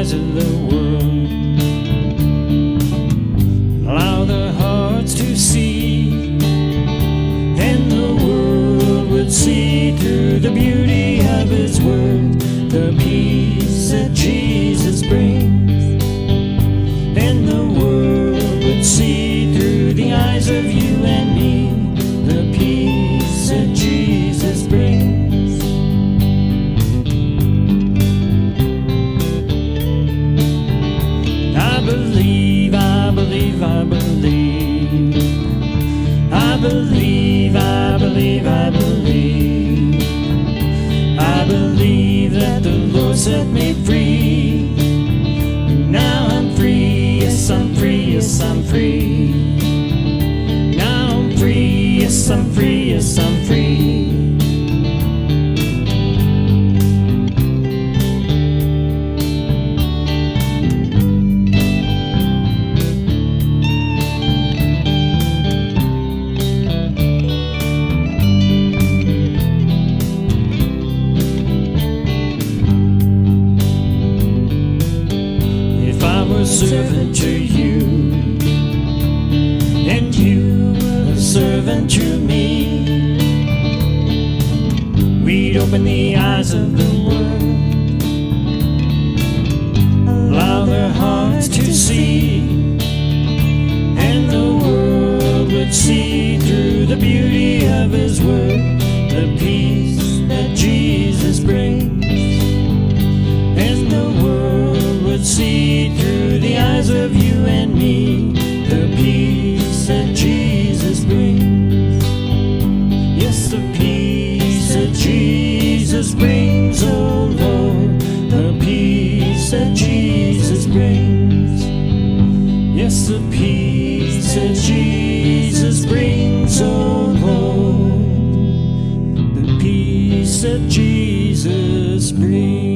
eyes of the world. Allow their hearts to see, and the world would see through the beauty of His word, the peace that Jesus brings. And the world would see through the eyes of you and me, the peace that Jesus brings. I believe, I believe, I believe. I believe, I believe, I believe. I believe that the Lord set me free. Now I'm free, yes I'm free, yes I'm free. Now I'm free, yes I'm free, yes I'm free. Servant to you, and you were a servant to me, we'd open the eyes of the world, allow their hearts to see, and the world would see through the beauty of His word, the peace that Jesus brings. And the world would see through the eyes of you and me, the peace that Jesus brings. Yes, the peace that Jesus brings, oh Lord, the peace that Jesus brings. Yes, the peace that Jesus brings, oh Lord, the peace that Jesus brings.